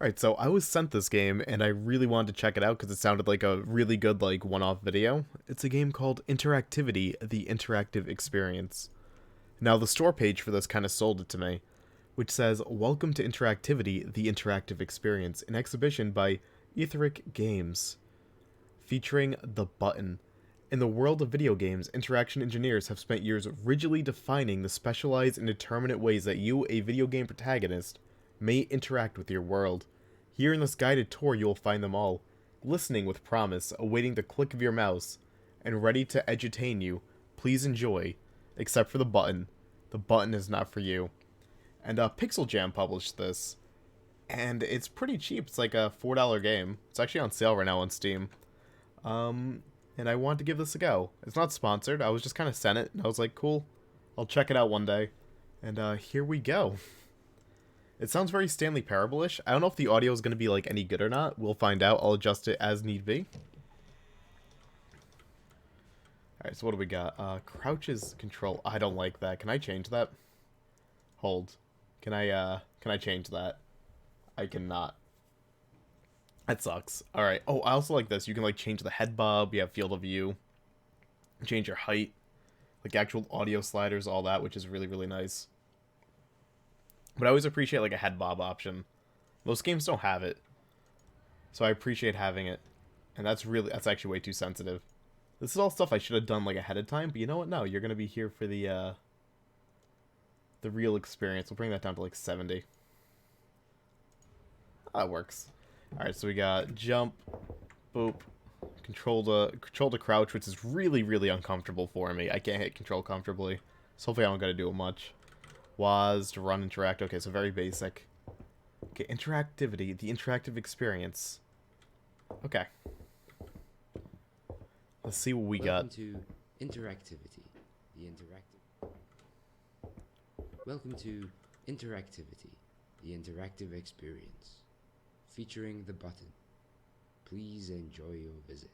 Alright, so I was sent this game, and I really wanted to check it out because it sounded like a really good, one-off video. It's a game called Interactivity, the Interactive Experience. Now, the store page for this kind of sold it to me, which says, Welcome to Interactivity, the Interactive Experience, an exhibition by Etheric Games, featuring The Button. In the world of video games, interaction engineers have spent years rigidly defining the specialized and determinate ways that you, a video game protagonist, may interact with your world. Here in this guided tour you will find them all, listening with promise, awaiting the click of your mouse, and ready to edutain you. Please enjoy, except for the button. The button is not for you. And Pixel Jam published this, and it's pretty cheap. It's like a $4 game. It's actually on sale right now on Steam. And I wanted to give this a go. It's not sponsored. I was just kind of sent it, and I was like, cool, I'll check it out one day. And here we go. It sounds very Stanley Parable-ish. I don't know if the audio is going to be like any good or not. We'll find out. I'll adjust it as need be. Alright, so what do we got? Crouches control. I don't like that. Can I change that? Hold. Can I change that? I cannot. That sucks. Alright. Oh, I also like this. You can like change the head bob. You have field of view. Change your height. Like actual audio sliders, all that, which is really, really nice. But I always appreciate like a head bob option. Most games don't have it. So I appreciate having it. And that's actually way too sensitive. This is all stuff I should have done like ahead of time, but you know what? No, you're gonna be here for the real experience. We'll bring that down to like 70. That works. Alright, so we got jump, boop, control to crouch, which is really, really uncomfortable for me. I can't hit control comfortably. So hopefully I don't gotta do it much. Was to run, interact. Okay, so very basic. Okay, interactivity, the interactive experience. Okay. Let's see what we got. Welcome to Interactivity, the interactive. Welcome to Interactivity, the interactive experience, featuring the button. Please enjoy your visit.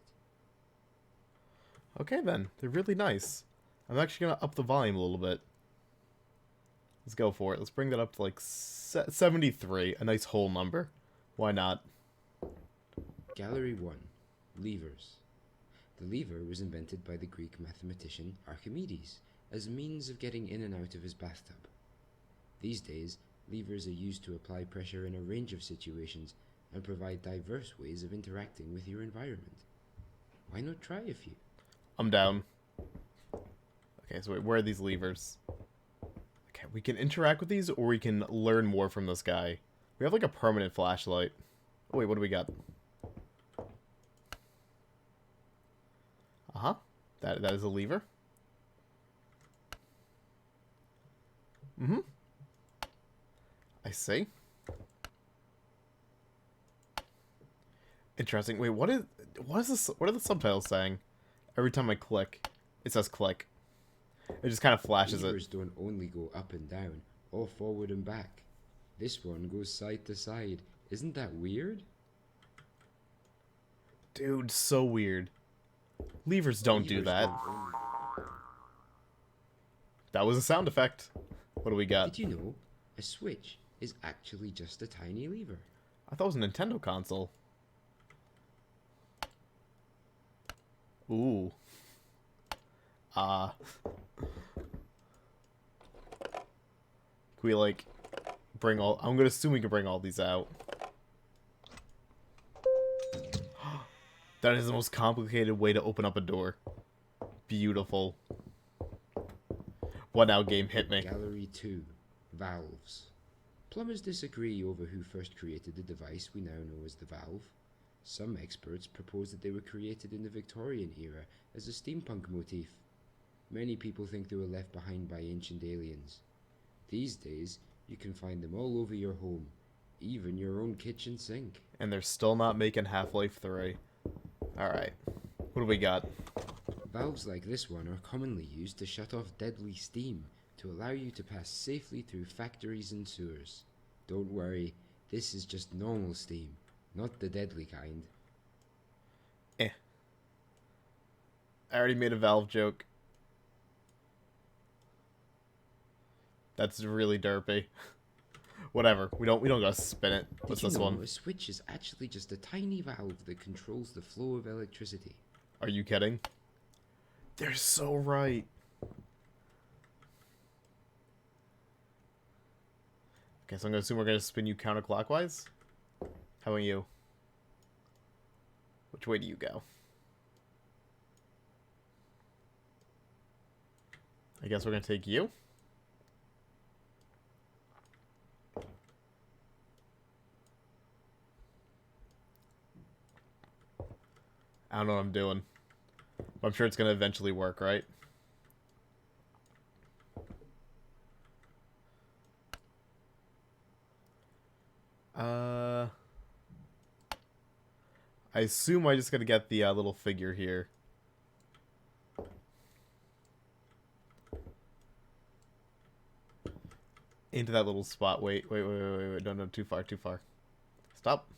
Okay then, they're really nice. I'm actually gonna up the volume a little bit. Let's go for it. Let's bring that up to like 73, a nice whole number. Why not? Gallery 1. Levers. The lever was invented by the Greek mathematician Archimedes as a means of getting in and out of his bathtub. These days, levers are used to apply pressure in a range of situations and provide diverse ways of interacting with your environment. Why not try a few? I'm down. Okay, so wait, where are these levers? Okay, we can interact with these, or we can learn more from this guy. We have like a permanent flashlight. Oh wait, what do we got? Uh-huh. That is a lever. Mm-hmm. I see. Interesting. Wait, what is this? What are the subtitles saying? Every time I click, it says click. It just kind of flashes it. Levers don't only go up and down, or forward and back. This one goes side to side. Isn't that weird? Dude, so weird. Levers don't do that. That was a sound effect. What do we got? Did you know a Switch is actually just a tiny lever? I thought it was a Nintendo console. Ooh. Can we, like, bring all... I'm gonna assume we can bring all these out. That is the most complicated way to open up a door. Beautiful. What now, game? Hit me. Gallery 2. Valves. Plumbers disagree over who first created the device we now know as the valve. Some experts propose that they were created in the Victorian era as a steampunk motif. Many people think they were left behind by ancient aliens. These days, you can find them all over your home, even your own kitchen sink. And they're still not making Half-Life 3. Alright. What do we got? Valves like this one are commonly used to shut off deadly steam to allow you to pass safely through factories and sewers. Don't worry, this is just normal steam, not the deadly kind. I already made a valve joke. That's really derpy. Whatever. We don't gotta spin it. What's Did you this know one? a switch is actually just a tiny valve that controls the flow of electricity? Are you kidding? They're so right. Okay, so I'm gonna assume we're gonna spin you counterclockwise. How about you? Which way do you go? I guess we're gonna take you. I don't know what I'm doing. But I'm sure it's gonna eventually work, right? I assume I just gotta get the little figure here. Into that little spot. Wait. No, too far, too far. Stop.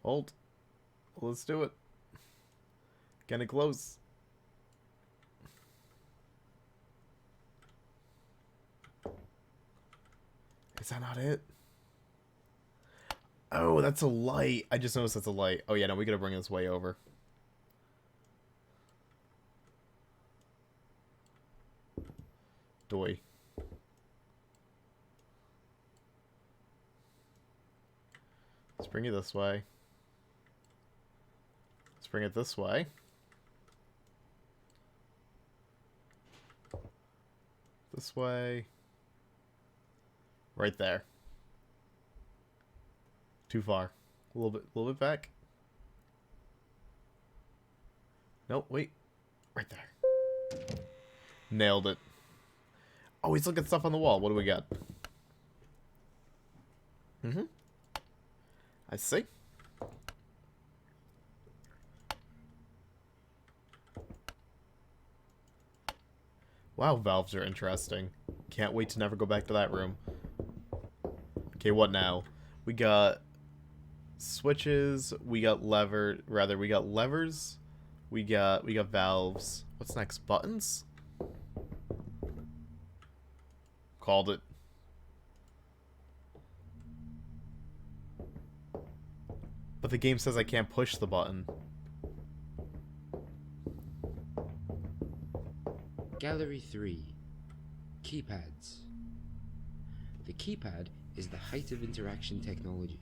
Hold. Let's do it. Getting close. Is that not it? Oh, that's a light. I just noticed that's a light. Oh, yeah, no, we gotta bring this way over. Doy. Let's bring it this way. Let's bring it this way. This way. Right there. Too far. A little bit back. Nope, wait. Right there. Nailed it. Oh, he's looking at stuff on the wall. What do we got? I see. Wow, valves are interesting. Can't wait to never go back to that room. Okay, what now? We got switches, we got levers, we got valves. What's next? Buttons? Called it. But the game says I can't push the button. Gallery 3. Keypads. The keypad is the height of interaction technology.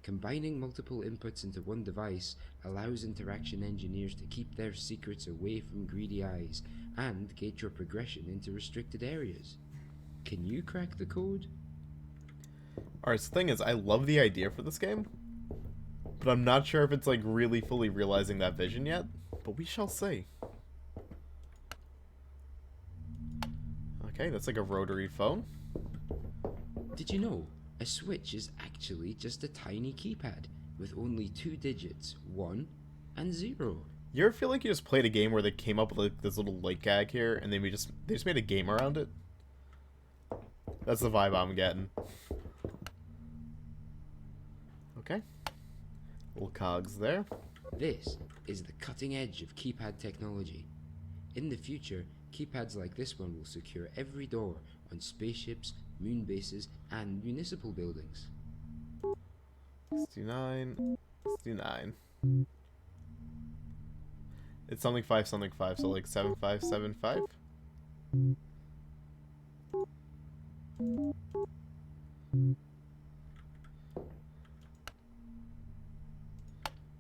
Combining multiple inputs into one device allows interaction engineers to keep their secrets away from greedy eyes and gate your progression into restricted areas. Can you crack the code? Alright, so the thing is, I love the idea for this game, but I'm not sure if it's like really fully realizing that vision yet, but we shall see. Okay, that's like a rotary phone. Did you know a switch is actually just a tiny keypad with only 2 digits, 1 and 0? You ever feel like you just played a game where they came up with like this little light gag here and they just made a game around it? That's the vibe I'm getting. Okay. Little cogs there. This is the cutting edge of keypad technology. In the future, keypads like this one will secure every door on spaceships, moon bases, and municipal buildings. 69. 69. It's something 5, so like 7575.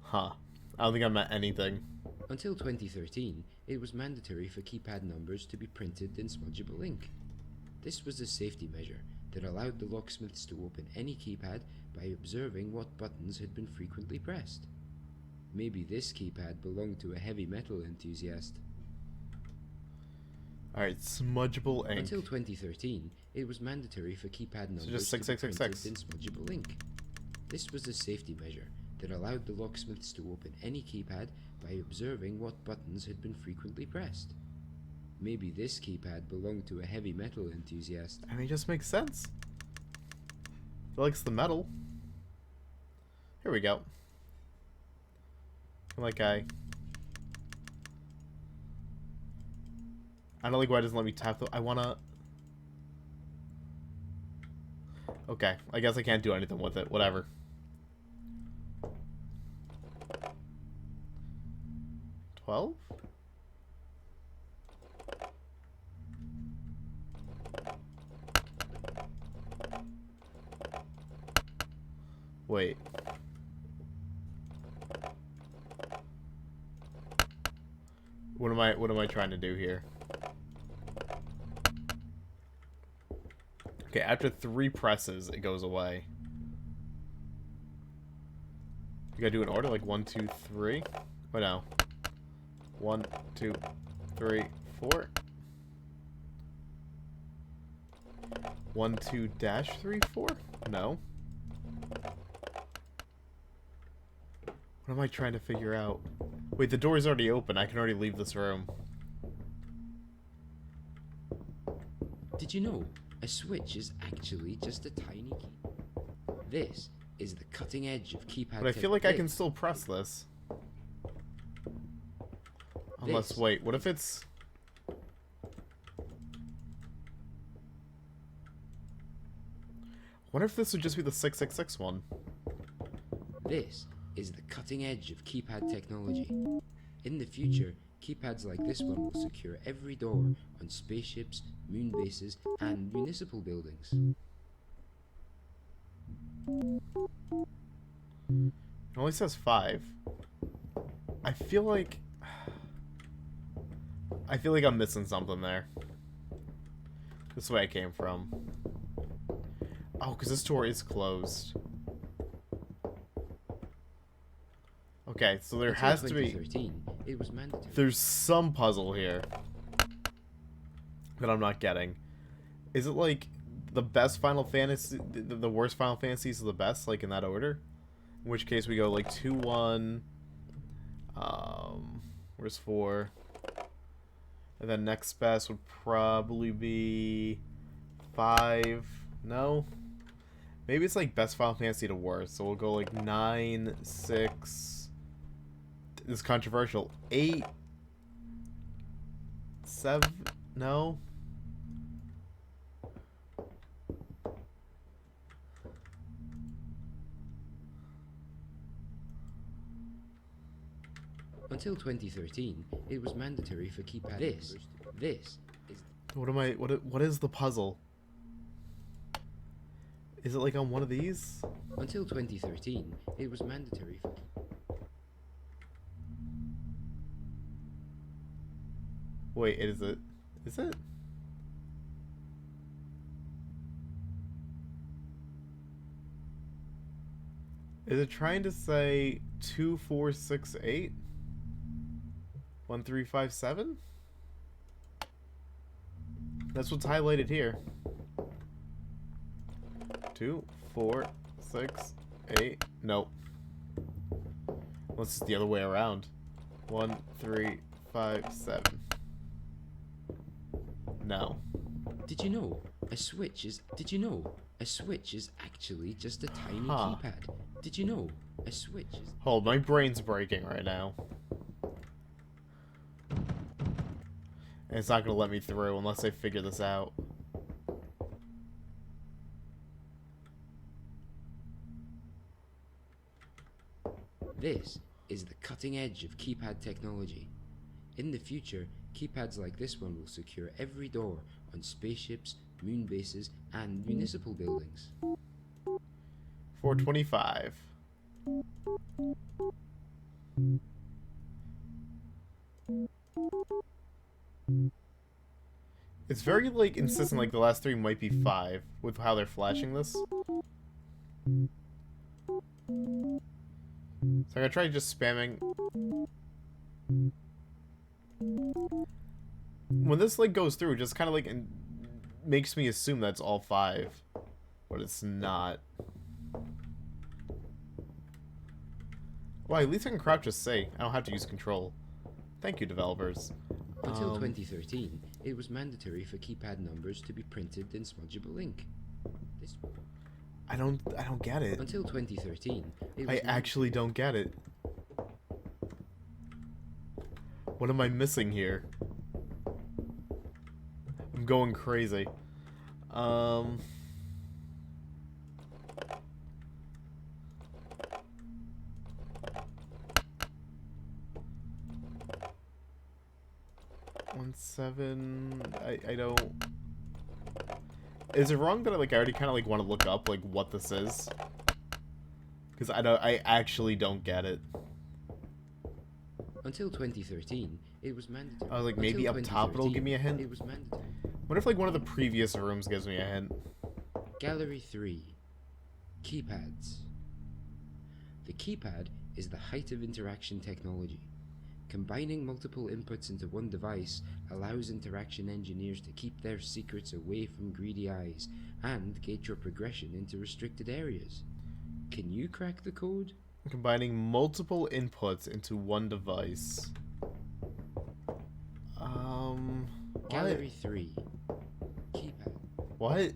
Huh. I don't think I meant anything. Until 2013, it was mandatory for keypad numbers to be printed in smudgeable ink. This was a safety measure that allowed the locksmiths to open any keypad by observing what buttons had been frequently pressed. Maybe this keypad belonged to a heavy metal enthusiast. Alright, smudgeable ink. Until 2013, it was mandatory for keypad numbers just to be printed 6666. in smudgeable ink. This was a safety measure that allowed the locksmiths to open any keypad by observing what buttons had been frequently pressed. Maybe this keypad belonged to a heavy metal enthusiast. I mean, it just makes sense. He likes the metal. Here we go. Like I don't like why it doesn't let me tap the. I wanna. Okay, I guess I can't do anything with it. Whatever. 12? Wait. What am I trying to do here? Okay, after 3 presses, it goes away. You gotta do an order, like 1, 2, 3. Oh no. 1, 2, 3, 4. 1, 2, dash 3, 4? No. What am I trying to figure out? Wait, the door's already open. I can already leave this room. Did you know a switch is actually just a tiny key? This is the cutting edge of keypad But I feel like I can still press this. Unless, wait, what if it's... What if this would just be the 666 one? This is the cutting edge of keypad technology. In the future, keypads like this one will secure every door on spaceships, moon bases, and municipal buildings. It only says 5. I feel like I'm missing something there. This is where I came from. Oh, because this door is closed. Okay, so there has to be... It was mandatory. There's some puzzle here that I'm not getting. Is it like the best Final Fantasy... The worst Final Fantasies are the best, like in that order? In which case we go like 2, 1... Where's 4? And then next best would probably be 5. No? Maybe it's like best Final Fantasy to worst. So we'll go like 9, 6. This is controversial. 8. 7. No? Until 2013, it was mandatory for keypad. This is... What is the puzzle? Is it like on one of these? Until 2013, it was mandatory for... Wait, is it? Is it? Is it trying to say 2, 4, 6, 8? 1, 3, 5, 7? That's what's highlighted here. 2, 4, 6, 8. Nope. Unless it's the other way around. 1, 3, 5, 7. No. Did you know a switch is actually just a tiny keypad? Did you know a switch is... Hold, my brain's breaking right now. And it's not gonna let me through unless I figure this out. This is the cutting edge of keypad technology. In the future, keypads like this one will secure every door on spaceships, moon bases, and municipal buildings. 425. It's very, like, insistent, like, the last 3 might be 5, with how they're flashing this. So I'm gonna try just spamming. When this, like, goes through, it just kind of, like, makes me assume that's all 5. But it's not. Well, at least I can crouch just say. I don't have to use control. Thank you, developers. Until 2013, it was mandatory for keypad numbers to be printed in smudgeable ink. I don't get it. Until 2013, it was I actually don't get it. What am I missing here? I'm going crazy. 7. I don't. Is it wrong that I already kind of want to look up what this is? Because I actually don't get it. Until 2013, it was mandatory. I was like, maybe up top it'll give me a hint. It was mandatory. What if one of the previous rooms gives me a hint? Gallery 3. Keypads. The keypad is the height of interaction technology. Combining multiple inputs into one device allows interaction engineers to keep their secrets away from greedy eyes and gate your progression into restricted areas. Can you crack the code? Combining multiple inputs into one device. Gallery 3. Keypad. What?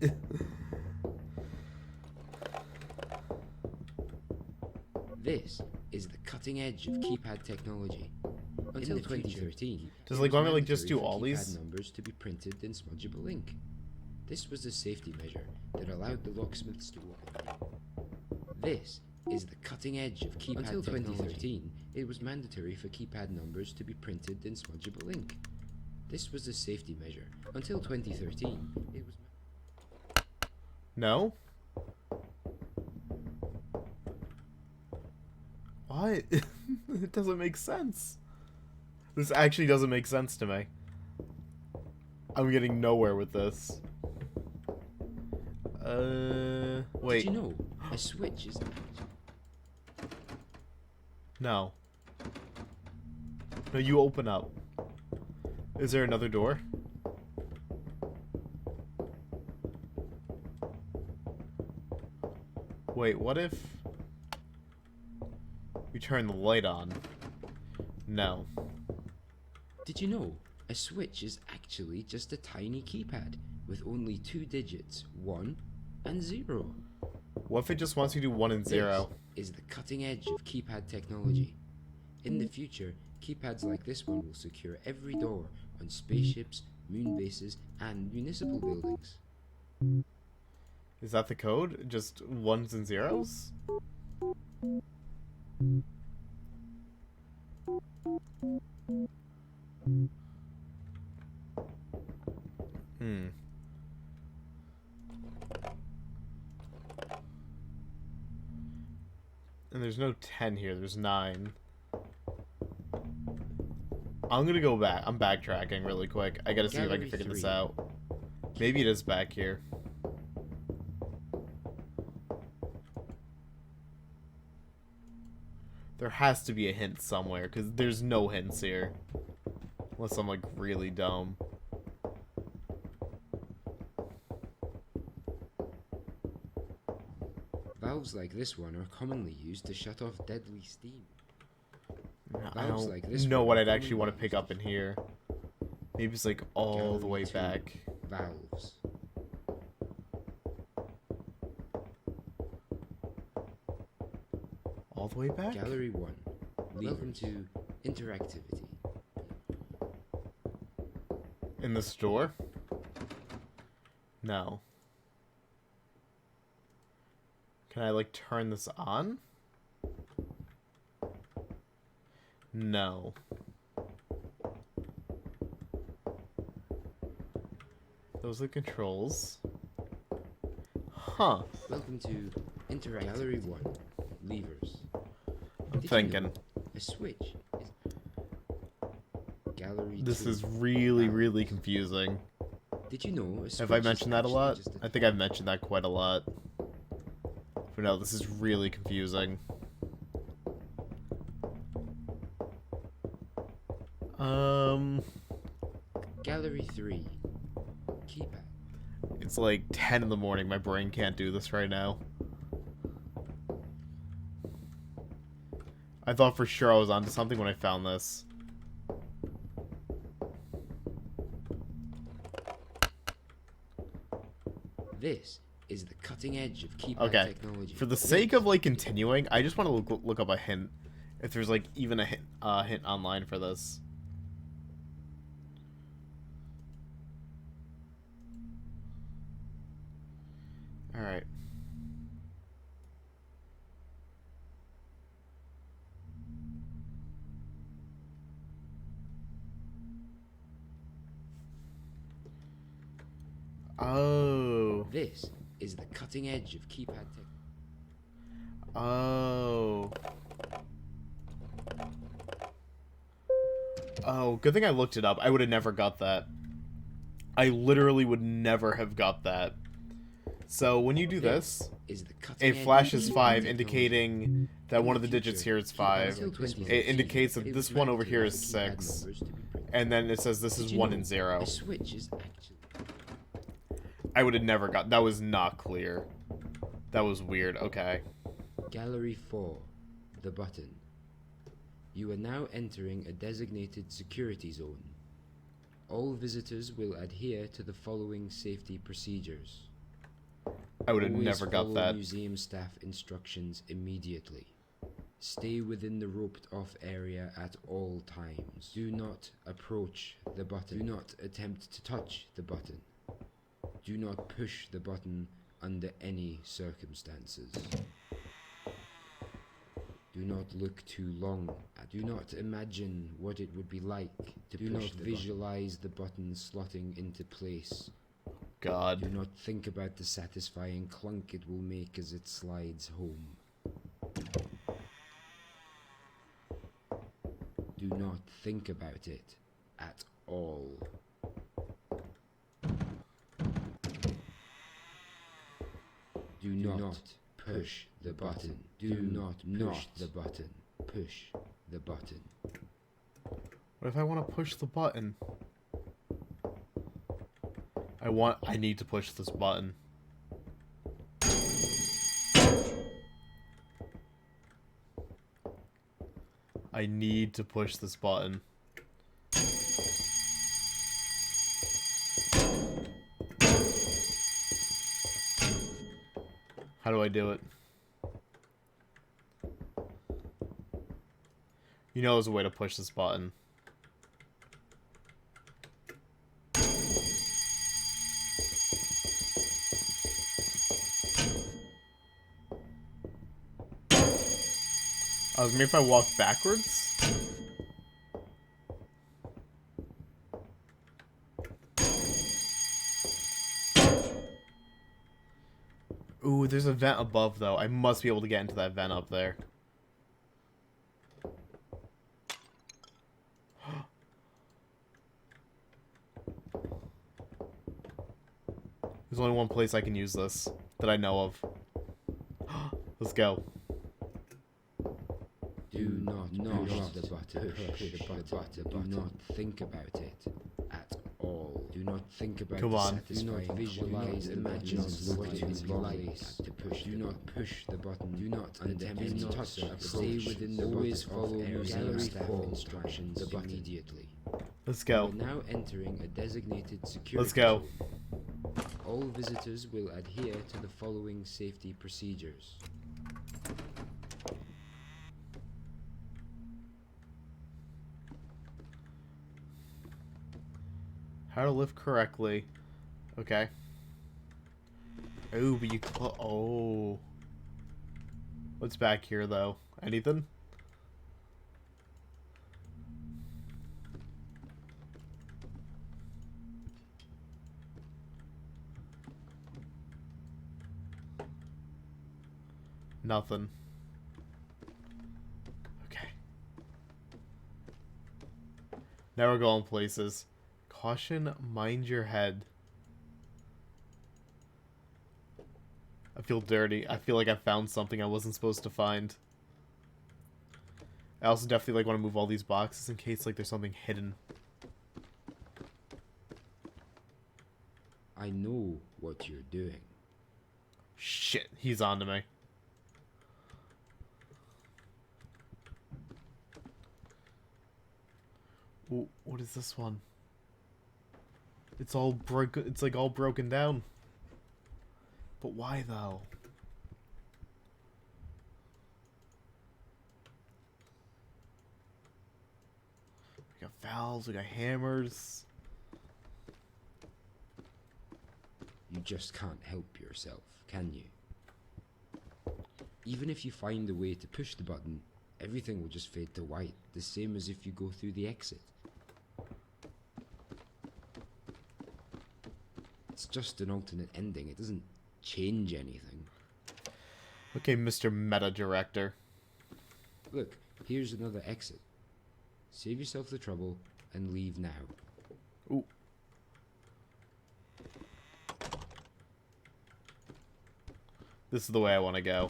This is the cutting edge of keypad technology. Until 2013, does want me just do all these numbers to be printed in smudgeable ink? This was a safety measure that allowed the locksmiths to open. This is the cutting edge of keypad technology. Until 2013, it was mandatory for keypad numbers to be printed in smudgeable ink. This was a safety measure. Until 2013, it was... No? What? It doesn't make sense. This actually doesn't make sense to me. I'm getting nowhere with this. Wait. Did you know a switch is... No. No, you open up. Is there another door? Wait, what if we turn the light on? No. Did you know a switch is actually just a tiny keypad with only 2 digits, 1 and 0? What if it just wants you to do 1 and 0? This is the cutting edge of keypad technology. In the future, keypads like this one will secure every door on spaceships, moon bases, and municipal buildings. Is that the code? Just 1s and 0s? And there's no 10 here, there's 9. I'm gonna go back. I'm backtracking really quick. I gotta see if I can figure this out. Maybe it is back here. There has to be a hint somewhere, because there's no hints here. Unless I'm really dumb. Valves like this one are commonly used to shut off deadly steam. I don't know what I'd actually want to pick up in here. Maybe it's all the way back. Valves. All the way back? Gallery 1. Welcome to Interactivity. In the store? No. Can I turn this on? No. Those are the controls. Huh. Welcome to Interactivity. Gallery 1. Levers. I'm thinking. You know a switch is... Gallery This 2. is really confusing. Did you know a switch Have I mentioned that a lot? a... I think I've mentioned that quite a lot. But no, this is really confusing. Gallery 3. Keypad. It's 10 in the morning. My brain can't do this right now. I thought for sure I was onto something when I found this. This is the cutting edge of keypad technology. For the sake of continuing, I just want to look up a hint. If there's even a hint online for this. Alright. Oh. This is the cutting edge of keypad tech. Oh. Oh, good thing I looked it up. I would have never got that. I literally would never have got that. So when you do this, is the cutting it edge flashes of 5, technology. indicating that In one the of the digits future, here is keypads 5. like this will It succeed. indicates that It this was one over here mandatory is for keypad 6. numbers to be printed. And then it says this Did is you 1 know and 0. a switch is actually... I would have never got... That was not clear. That was weird. Okay. Gallery 4. The button. You are now entering a designated security zone. All visitors will adhere to the following safety procedures. I would have Always never got follow that. museum staff instructions immediately. Stay within the roped off area at all times. Do not approach the button. Do not attempt to touch the button. Do not push the button under any circumstances. Do not look too long. Do not imagine what it would be like to push. Do not visualize the button slotting into place. God. Do not think about the satisfying clunk it will make as it slides home. Do not think about it at all. Do not push the button. Do not push the button. Push the button. What if I want to push the button? I need to push this button. I need to push this button. How do I do it? You know there's a way to push this button. Maybe if I walk backwards? Ooh, there's a vent above, though. I must be able to get into that vent up there. There's only one place I can use this that I know of. Let's go. Do not push the button. Push the button. Do not think about it at all. Do not think about Come the on. satisfying. Do not visualize, imagine what it would be like to push. Do not push the button. Do not attempt to touch. Stay within the always follow gallery staff instructions immediately. Let's go. We are now entering a designated security Let's go. zone. All visitors will adhere to the following safety procedures. How to lift correctly. Okay. Oh, but you oh. What's back here, though? Anything? Nothing. Okay. Now we're going places. Caution, mind your head. I feel dirty. I feel like I found something I wasn't supposed to find. I also definitely want to move all these boxes in case there's something hidden. I know what you're doing. Shit, he's onto me. Ooh, what is this one? It's all broken. It's all broken down. But why though? We got valves. We got hammers. You just can't help yourself, can you? Even if you find a way to push the button, everything will just fade to white, the same as if you go through the exit. It's just an alternate ending. It doesn't change anything. Okay, Mr. Meta Director. Look, here's another exit. Save yourself the trouble and leave now. Ooh. This is the way I want to go.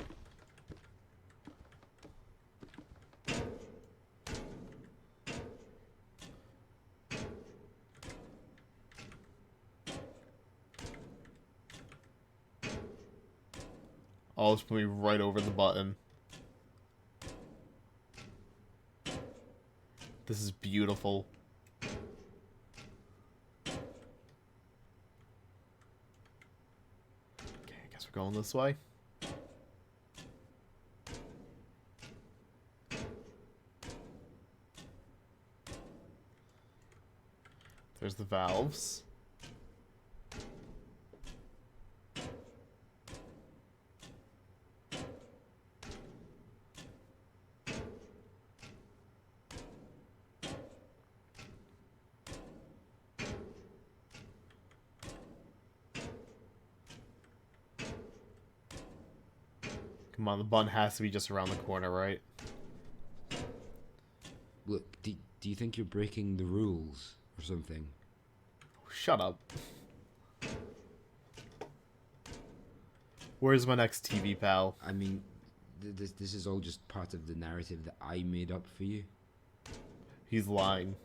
Oh, it's putting me right over the button. This is beautiful. Okay, I guess we're going this way. There's the valves. Come on, the button has to be just around the corner, right? Look, do you think you're breaking the rules or something? Shut up. Where's my next TV pal? I mean, this is all just part of the narrative that I made up for you. He's lying.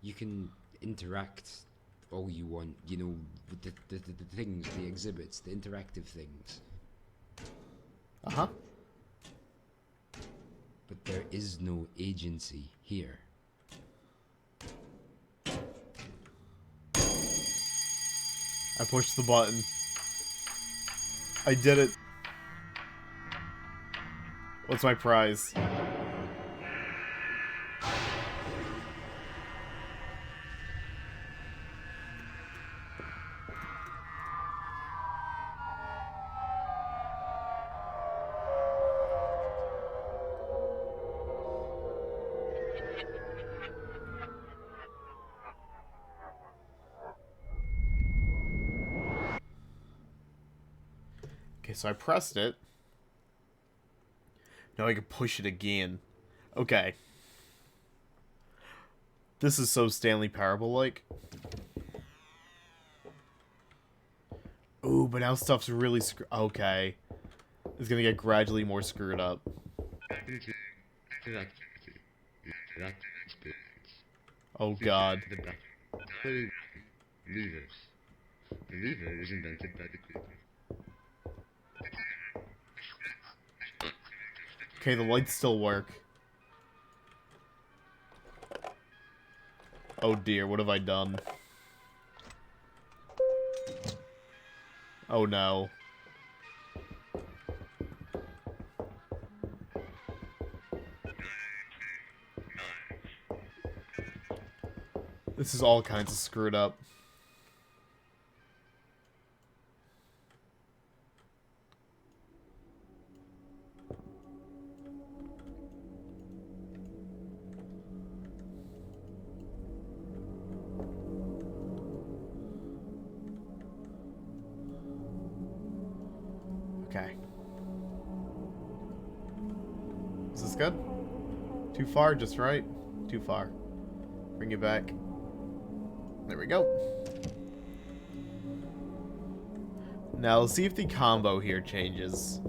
You can interact all you want, you know, with the things, the exhibits, the interactive things. Uh-huh. But there is no agency here. I pushed the button. I did it. What's my prize? Okay, so I pressed it. Now I can push it again. Okay. This is so Stanley Parable-like. Ooh, but now stuff's really okay. It's gonna get gradually more screwed up. Oh god. Levers. The lever was invented by the creator. Okay, the lights still work. Oh dear, what have I done? Oh no. This is all kinds of screwed up. Okay. Is this good? Too far? Just right? Too far. Bring it back. There we go. Now, let's see if the combo here changes.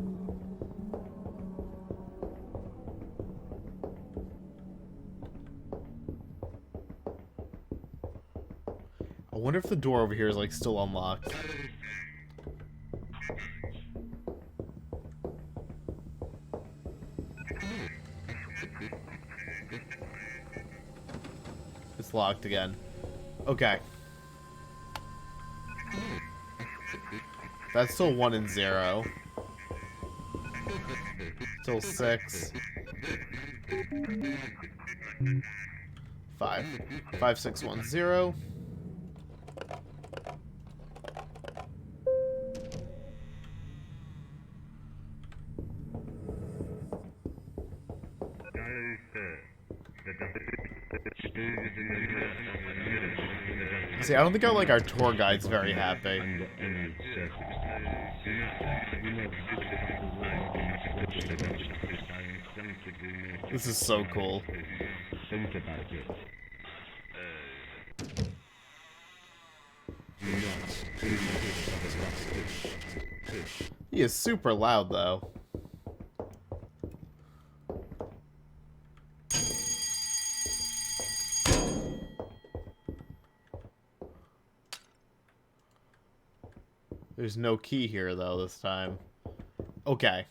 I wonder if the door over here is, like, still unlocked. It's locked again. Okay. That's still 1 and 0. Still 6. 5. 5, 6, 1, 0. See, I don't think our tour guide's very happy. Under any circumstances, do not push the button. This is so cool. Think about it. Do not push the button. He is super loud, though. There's no key here, though, this time. Okay.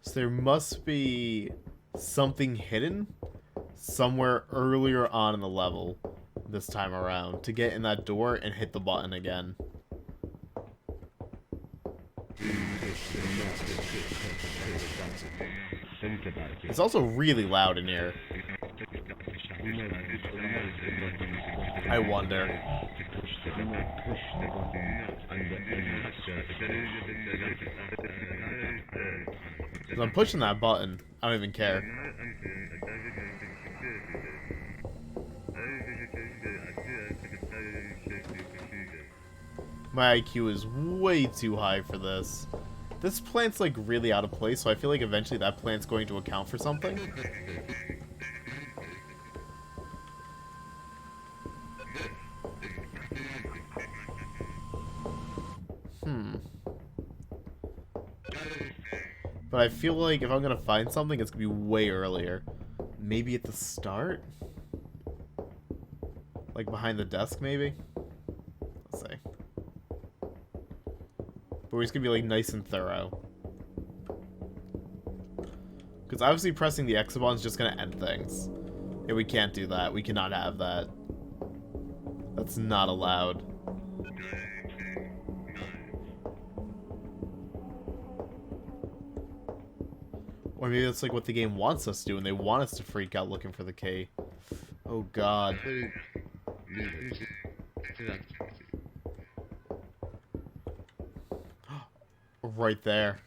So there must be something hidden somewhere earlier on in the level this time around to get in that door and hit the button again. It's also really loud in here. I wonder. Because I'm pushing that button. I don't even care. My IQ is way too high for this. This plant's like really out of place, so I feel like eventually that plant's going to account for something. But I feel like if I'm gonna find something, it's gonna be way earlier. Maybe at the start? Like behind the desk, maybe? Let's see. But we're just gonna be like nice and thorough. Because obviously pressing the X button is just gonna end things. Yeah, we can't do that. We cannot have that. That's not allowed. Or maybe that's like what the game wants us to do, and they want us to freak out looking for the key. Oh god. Right there.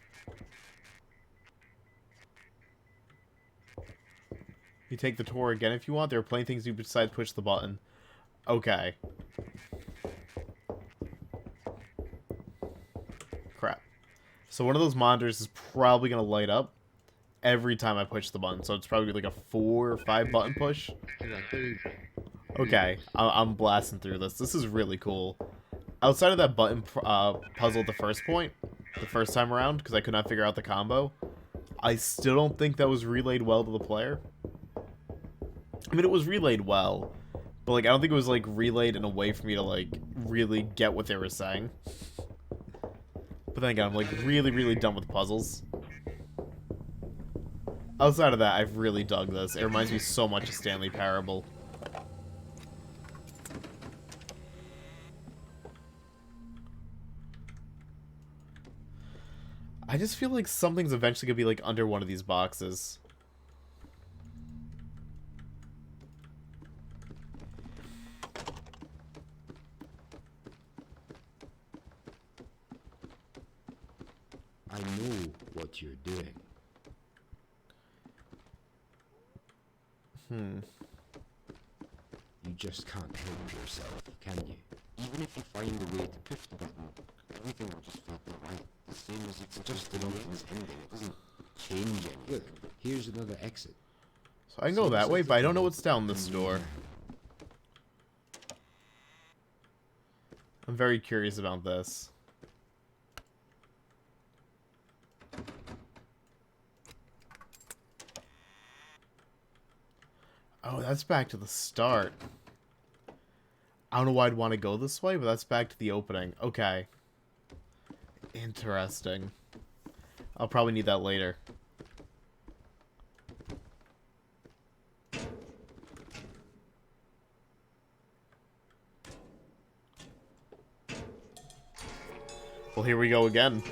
You take the tour again if you want. There are plenty of things you decide to push the button. Okay. Crap. So one of those monitors is probably going to light up every time I push the button. So it's probably like a 4 or 5 button push. Okay. I'm blasting through this. This is really cool. Outside of that button puzzle at the first point, the first time around, because I could not figure out the combo, I still don't think that was relayed well to the player. I mean, it was relayed well, but like I don't think it was like relayed in a way for me to like really get what they were saying. But then again, I'm like really done with puzzles. Outside of that, I've really dug this. It reminds me so much of Stanley Parable. I just feel like something's eventually gonna be like under one of these boxes. I know what you're doing. You just can't help yourself, can you? Even if you find a way to push the button, everything will just feel right. The same as if it's just an obvious ending. It doesn't change anything. Look, here's another exit. So I can go that way, but I don't know what's down this door. I'm very curious about this. Oh, that's back to the start. I don't know why I'd want to go this way, but that's back to the opening. Okay. Interesting. I'll probably need that later. Well, here we go again.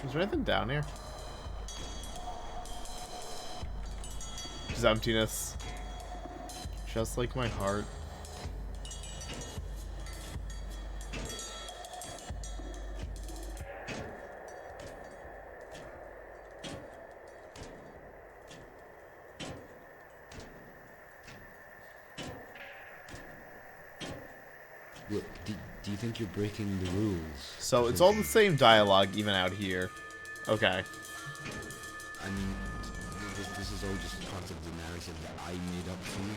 Is there anything down here? Just emptiness. Just like my heart. Look, do you think you're breaking the rules? So it's all the same dialogue even out here. Okay. I mean, this is all just part of the narrative that I made up for you.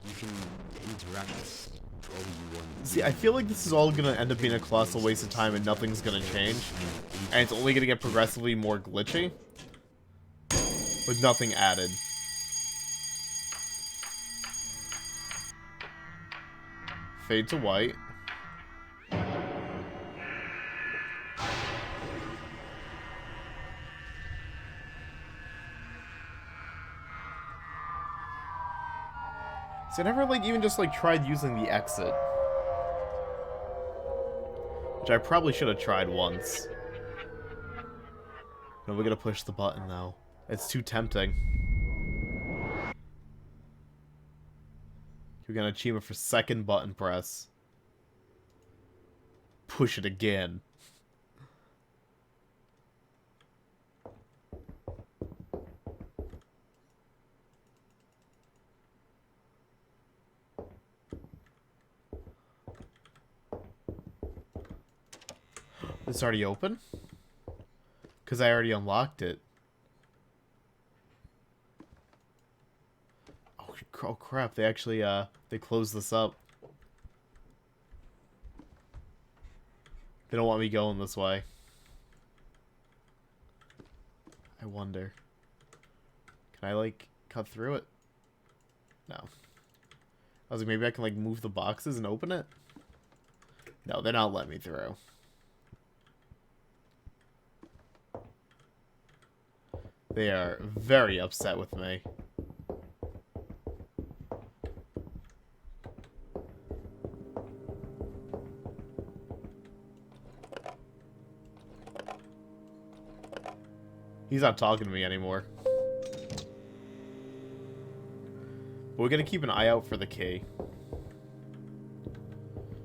You can interact all you want. See, I feel like this is all gonna end up being a colossal waste of time and nothing's gonna change. And it's only gonna get progressively more glitchy. With nothing added. Fade to white. So I never, like, even just, like, tried using the exit. Which I probably should have tried once. No, we're gonna push the button, though. It's too tempting. We're gonna achieve it for second button press. Push it again. It's already open? Because I already unlocked it. Oh crap, they actually, they closed this up. They don't want me going this way. I wonder. Can I, like, cut through it? No. I was like, maybe I can, like, move the boxes and open it? No, they're not letting me through. They are very upset with me. He's not talking to me anymore. But we're gonna keep an eye out for the key.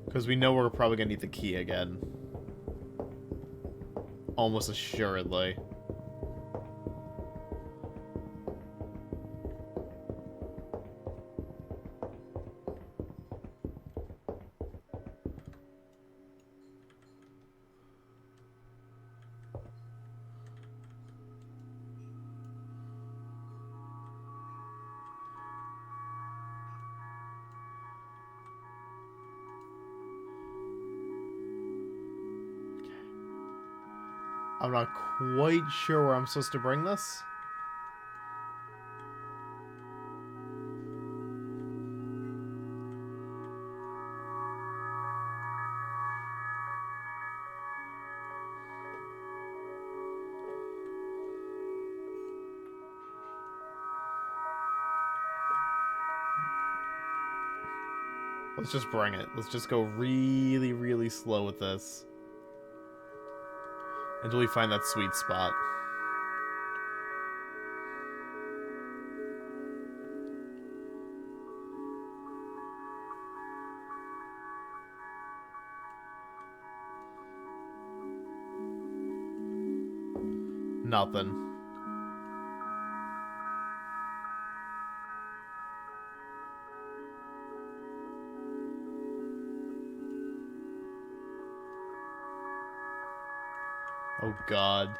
Because we know we're probably gonna need the key again. Almost assuredly. I'm not quite sure where I'm supposed to bring this. Let's just bring it. Let's just go really, really slow with this. Until we find that sweet spot. Nothing. Oh god.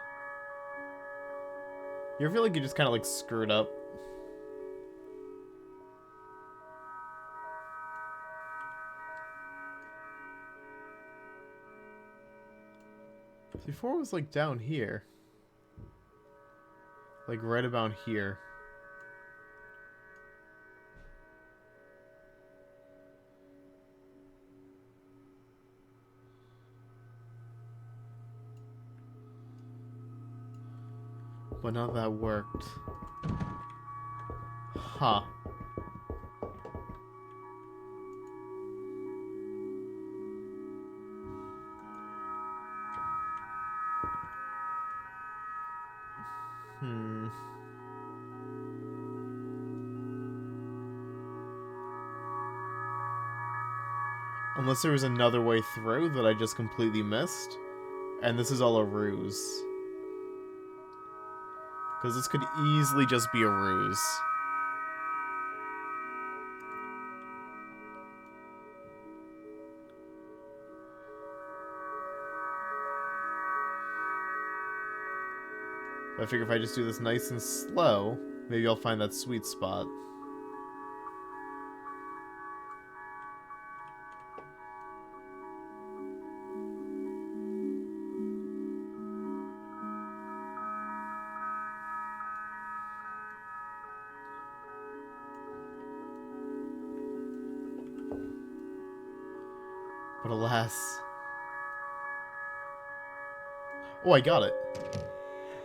You ever feel like you just kind of like screwed up? Before it was like down here. Like right about here. But none of that worked. Huh. Hmm. Unless there was another way through that I just completely missed. And this is all a ruse. Because this could easily just be a ruse. But I figure if I just do this nice and slow, maybe I'll find that sweet spot. But alas... Oh, I got it.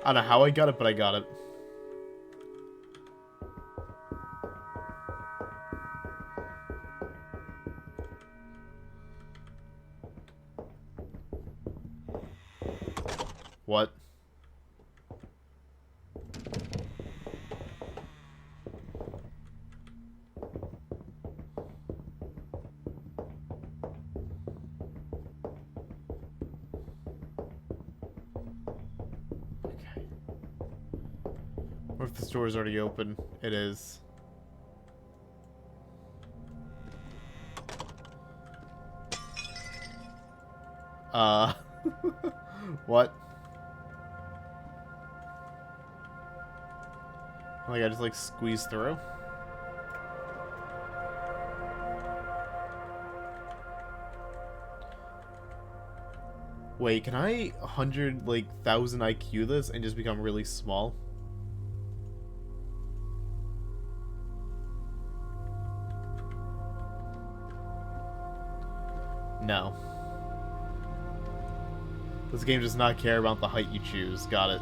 I don't know how I got it, but I got it. What? Okay. What if the store is already open? It is. What? Like I just like squeeze through? Wait, can I 100 like 1,000 IQ this and just become really small? No. This game does not care about the height you choose. Got it.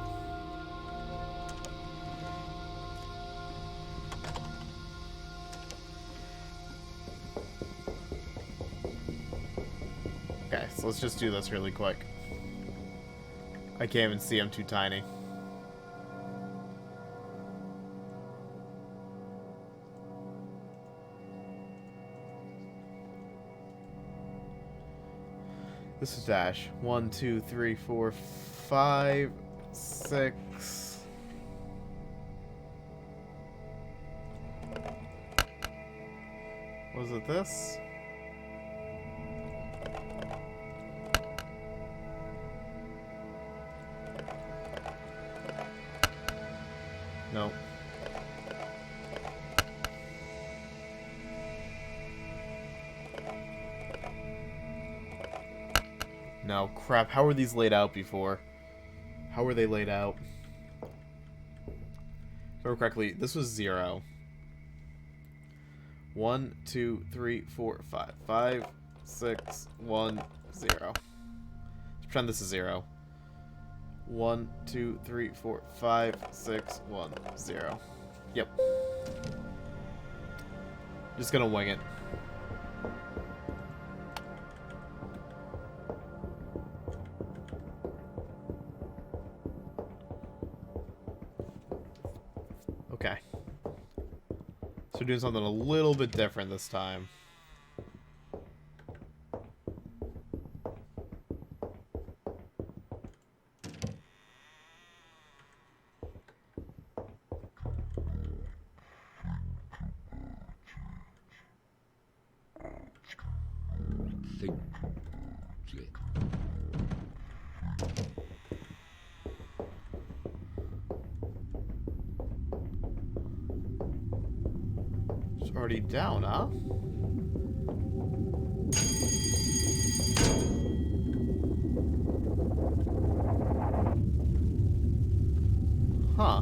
Okay, so let's just do this really quick. I can't even see, I'm too tiny. This is dash. 1, 2, 3, 4, 5, 6. Was it this? No. No, crap. How were these laid out before? How were they laid out? If I remember correctly, this was 0. 1, 2, 3, 4, 5. 5, 6, 1, 0. Let's pretend this is 0. 1, 2, 3, 4, 5, 6, 1, 0. Yep. Just gonna wing it. Okay. So we're doing something a little bit different this time. Think. Flick. It's already down, huh? Huh.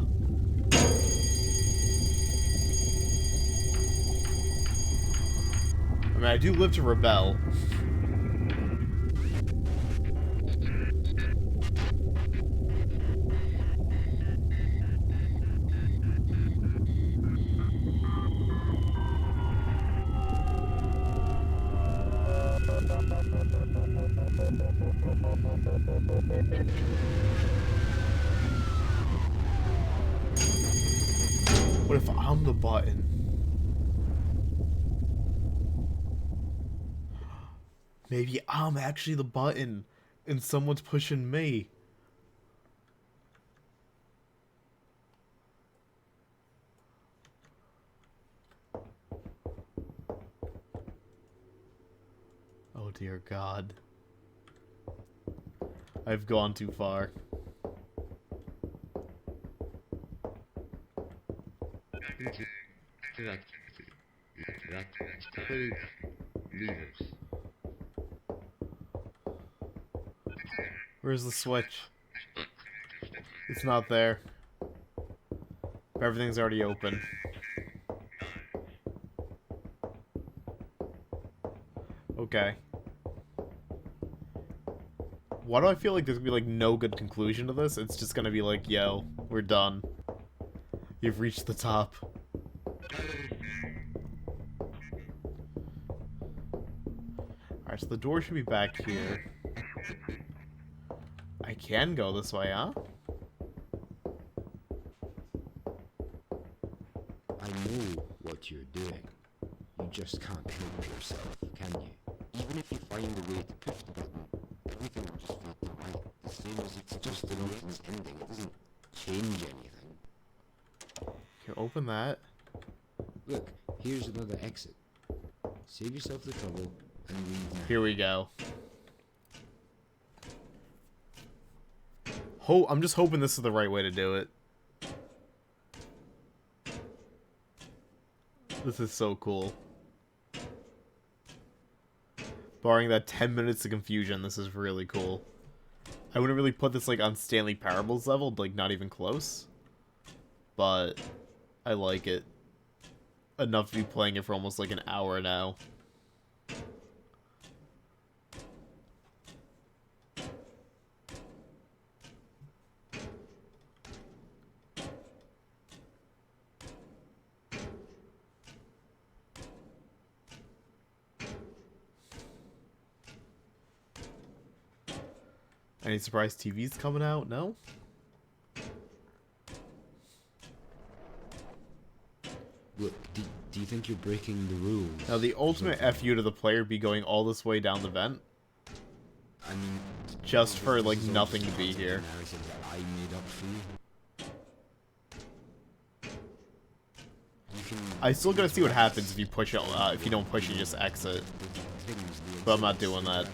I mean, I do live to rebel. What if I'm the button? Maybe I'm actually the button and someone's pushing me. Oh dear God. I've gone too far. Interactivity. The interactive experience. Levers. Where's the switch? It's not there. Everything's already open. Okay. Why do I feel like there's gonna be like no good conclusion to this? It's just gonna be like, yo, we're done. You've reached the top. Alright, so the door should be back here. I can go this way, huh? I know what you're doing. You just can't help yourself, can you? Even if you find a way to push the button, everything will just feel right. The same as if it's just an open's ending. It doesn't change anything. Okay, open that. Look, here's another exit. Save yourself the trouble and leave now. Here we go. I'm just hoping this is the right way to do it. This is so cool. Barring that 10 minutes of confusion, this is really cool. I wouldn't really put this like on Stanley Parable's level, like not even close. But I like it enough to be playing it for almost like an hour now. Any surprise TV's coming out? No? Look, do you think you're breaking the rules? Now the ultimate FU to the player be going all this way down the vent? I mean, Just for like this is all nothing just to be content here. narrative that I made up for you. You can I still gotta see what happens if you push it. If you don't push, you just exit. But I'm not doing that.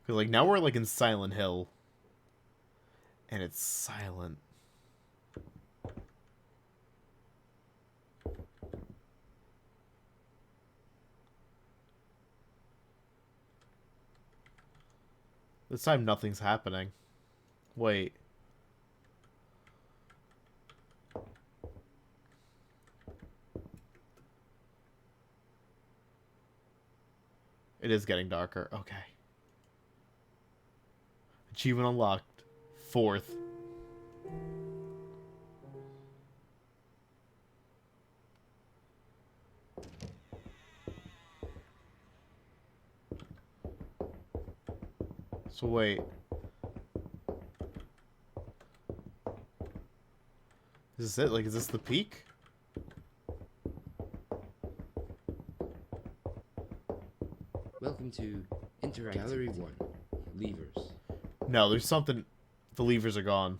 Cause like now we're like in Silent Hill, and it's silent. This time nothing's happening. Wait. It is getting darker. Okay. Achievement unlocked. 4th. So wait. Is this it? Like, is this the peak? Welcome to Interactivity. Gallery 1. Levers. No, there's something. The levers are gone.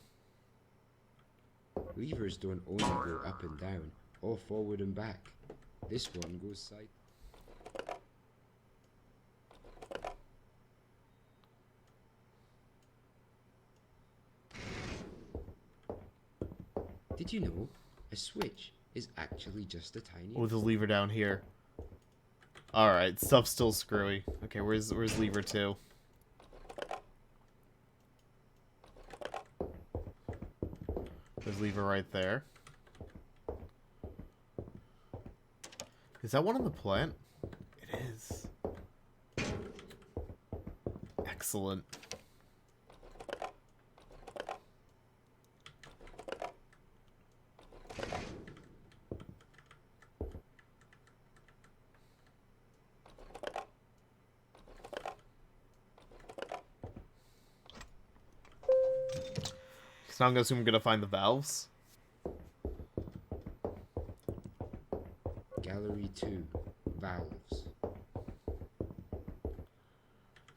Levers don't only go up and down, or forward and back. This one goes side. Did you know a switch is actually just a tiny... With the lever down here. Alright, stuff's still screwy. Okay, where's lever 2? There's lever right there. Is that one on the plant? It is. Excellent. So now I'm gonna assume I'm gonna find the valves. Gallery 2. Valves.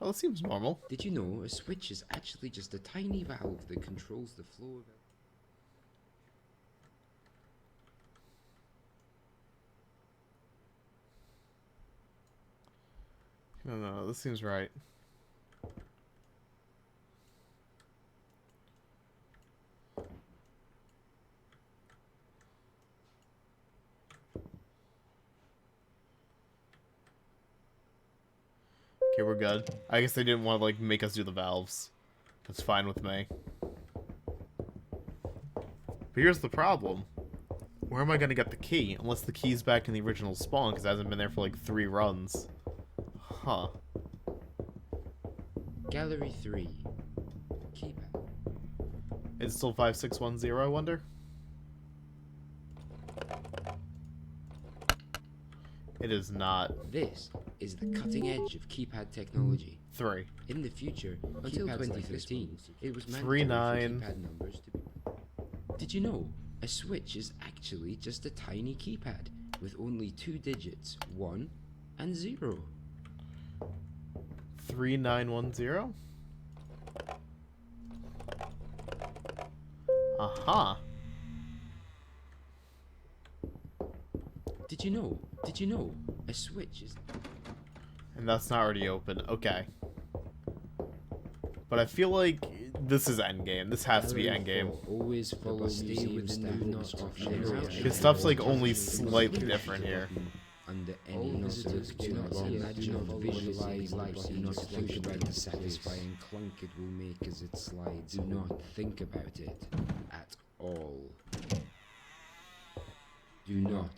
Oh, that seems normal. Did you know a switch is actually just a tiny valve that controls the flow of... No, this seems right. Okay, we're good. I guess they didn't want to, like, make us do the valves. That's fine with me. But here's the problem. Where am I going to get the key? Unless the key's back in the original spawn, because it hasn't been there for, like, 3 runs. Huh. Gallery 3. Keypad. It's still 5610, I wonder? It is not. This is the cutting edge of keypad technology. 3. In the future, until 2015, it was 3, mandatory 9. for keypad numbers to be... Did you know a switch is actually just a tiny keypad with only 2 digits, 1 and 0? 3910? Aha. Did you know a switch is... And that's not already open. Okay. But I feel like this is endgame. This has to be endgame. Always follow museum staff options. Because stuff's like only slightly different here. Under any visitors do not imagine or visualize life. Do not think about the satisfying clunk it will make as it slides. Do not think about it at all. Do not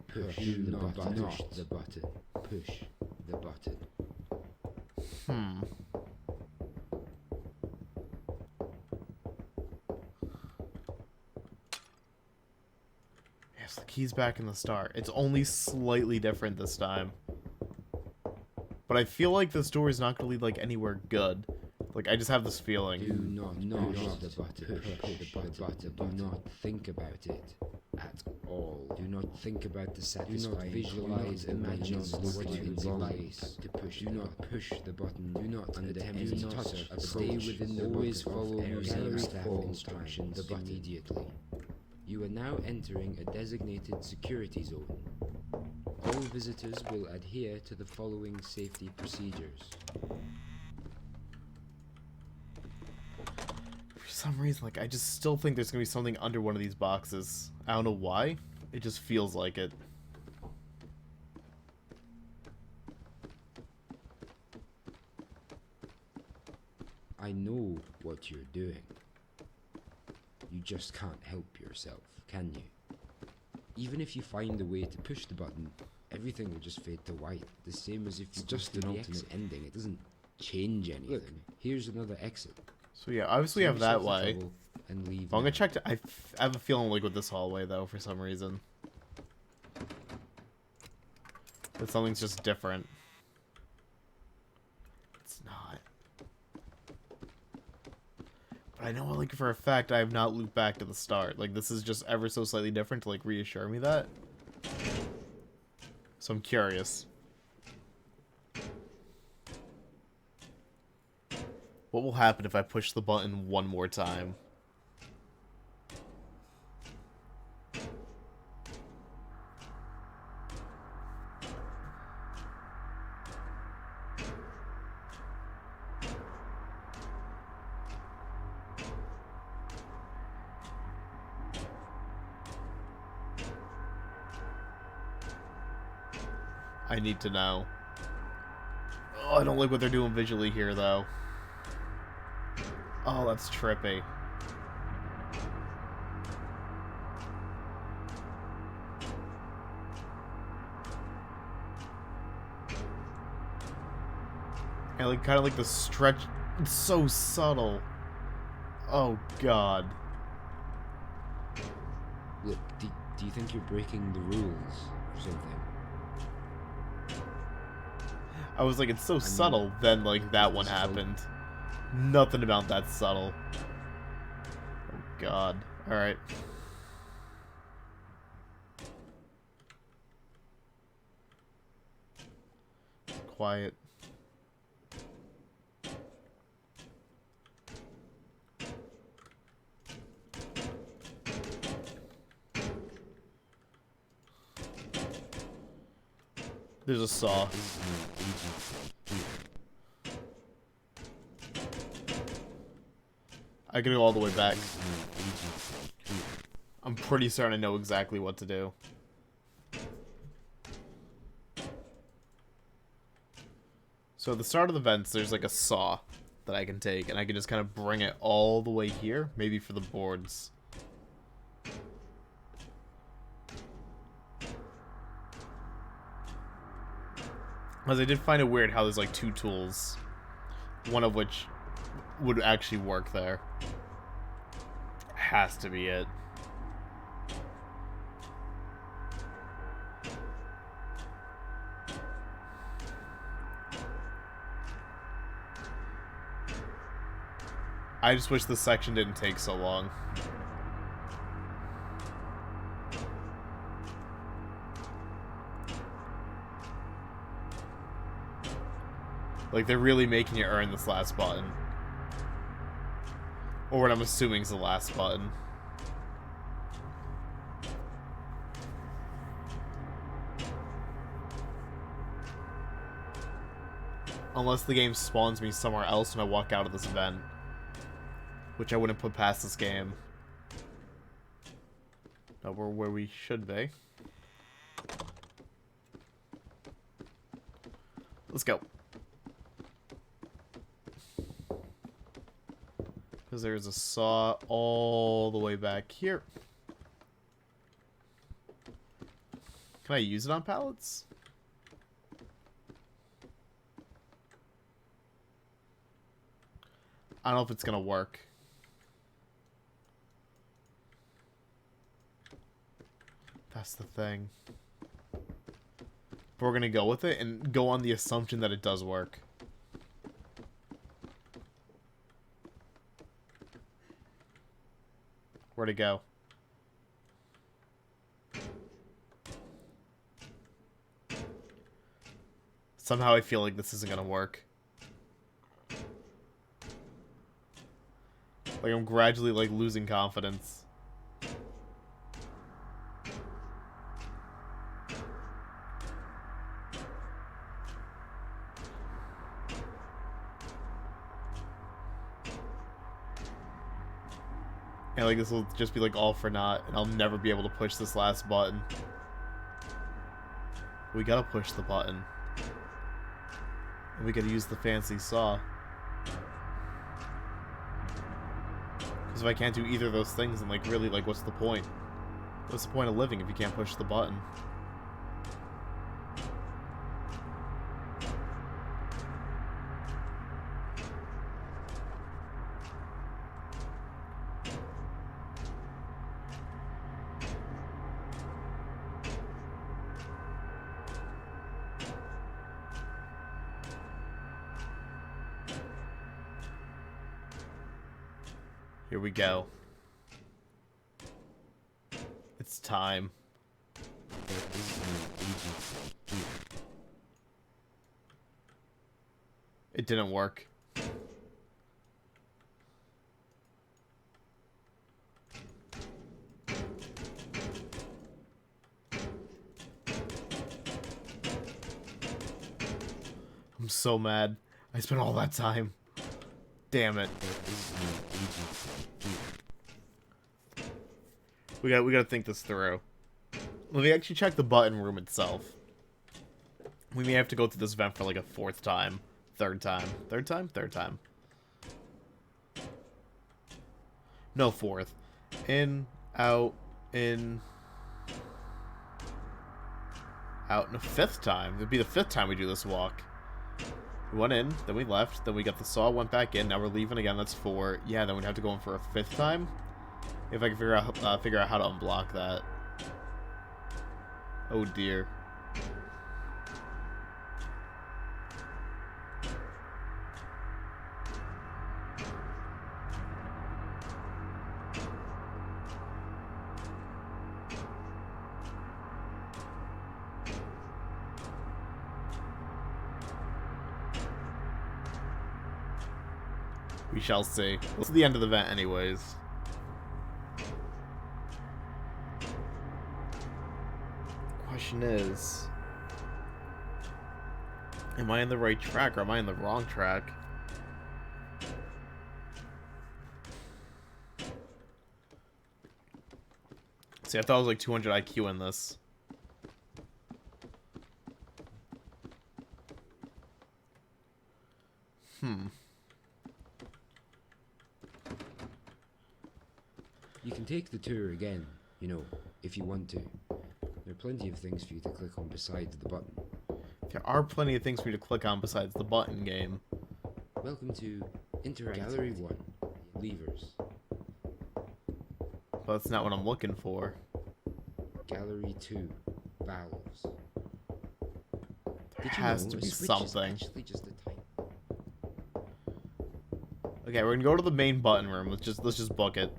push the button. Push the button. Push the button. Yes, the key's back in the start. It's only slightly different this time. But I feel like this door is not going to lead, like, anywhere good. Like, I just have this feeling. Do not push the button. Push the button. Do not think about it at all. Do not think about the satisfying. Do not visualize, imagine what it would be like to push. Do not push the button. Do not attempt to touch. Stay within the always follow museum staff instructions immediately. You are now entering a designated security zone. All visitors will adhere to the following safety procedures. For some reason, like, I just still think there's going to be something under one of these boxes. I don't know why. It just feels like it. I know what you're doing. You just can't help yourself, can you? Even if you find a way to push the button, everything will just fade to white. The same as if you just an alternate ending. It doesn't change anything. Look, here's another exit. So yeah, obviously we have that way. And leave. Well, I'm gonna check. I have a feeling like with this hallway though, for some reason, that something's just different. It's not. But I know, like, for a fact, I have not looped back to the start. Like, this is just ever so slightly different to, like, reassure me that. So I'm curious. What will happen if I push the button one more time? I need to know. Oh, I don't like what they're doing visually here, though. Oh, that's trippy. And like, kind of like the stretch. It's so subtle. Oh God. Look, do you think you're breaking the rules or something? I was like, it's so subtle. Then like that one happened. Nothing about that subtle. Oh God. Alright. Quiet. There's a saw. I can go all the way back. I'm pretty certain I know exactly what to do. So at the start of the vents, there's like a saw that I can take, and I can just kind of bring it all the way here, maybe for the boards. Because I did find it weird how there's like two tools, one of which would actually work there. Has to be it. I just wish this section didn't take so long. Like, they're really making you earn this last button. Or what I'm assuming is the last button. Unless the game spawns me somewhere else when I walk out of this event. Which I wouldn't put past this game. No, we're where we should be. Let's go. Because there's a saw all the way back here. Can I use it on pallets? I don't know if it's gonna work. That's the thing. But we're gonna go with it and go on the assumption that it does work. Where'd it go? Somehow I feel like this isn't gonna work. Like I'm gradually like losing confidence. And like this will just be like all for naught, and I'll never be able to push this last button. We gotta push the button. And we gotta use the fancy saw. Because if I can't do either of those things, then like really, like what's the point? What's the point of living if you can't push the button? Here we go. It's time. It didn't work. I'm so mad. I spent all that time. Damn it. We gotta think this through. Let me actually check the button room itself. We may have to go through this vent for like a fourth time. Third time. Third time? Third time. No, fourth. In, out, in, out. No, fifth time. It'd be the fifth time we do this walk. We went in, then we left, then we got the saw, went back in, now we're leaving again, that's 4. Yeah, then we'd have to go in for a 5th time. If I can figure out how to unblock that. Oh dear. We shall see. This is the end of the event anyways. Question is, am I on the right track or am I on the wrong track? See, I thought it was like 200 IQ in this. You can take the tour again, you know, if you want to. There are plenty of things for you to click on besides the button. There are plenty of things for me to click on besides the button game. Welcome to Interactivity. Gallery 1, Levers. But that's not what I'm looking for. Gallery 2, Valves. There has to be something. Is actually just a type? Okay, we're gonna go to the main button room. Let's just book it.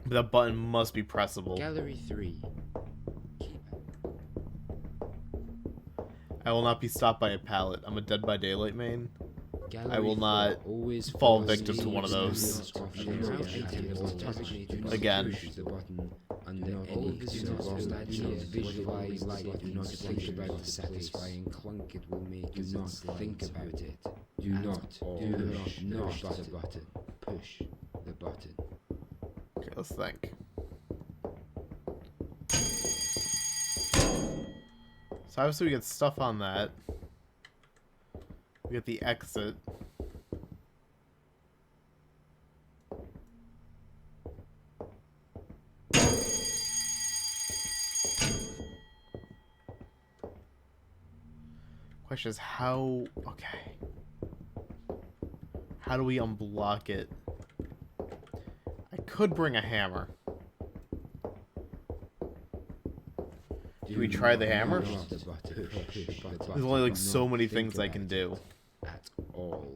But that button must be pressable. Gallery 3, Keypad. I will not be stopped by a pallet. I'm a Dead by Daylight main. Gallery I will not 4, always fall follow victim to the one of those. Again. The button under all visitors will visualize light. Do not think about the satisfying clunk it will make. Do not think about it. Do not push the button. Push the button. Okay, let's think. So obviously we get stuff on that. We get the exit. Question is how... Okay. How do we unblock it? I could bring a hammer. Do we try the hammer? There's only like so many things I can do. At all.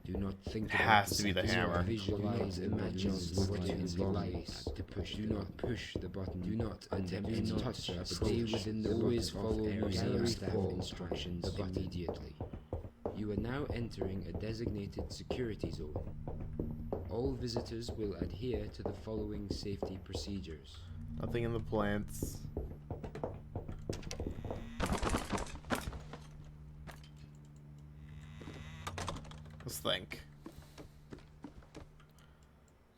Do not think It has to be the hammer. Visualize, imagine what you light to push. Do not push the button. Do not attempt to touch. Stay within the always follow gallery staff instructions immediately. You are now entering a designated security zone. All visitors will adhere to the following safety procedures. Nothing in the plants. Let's think.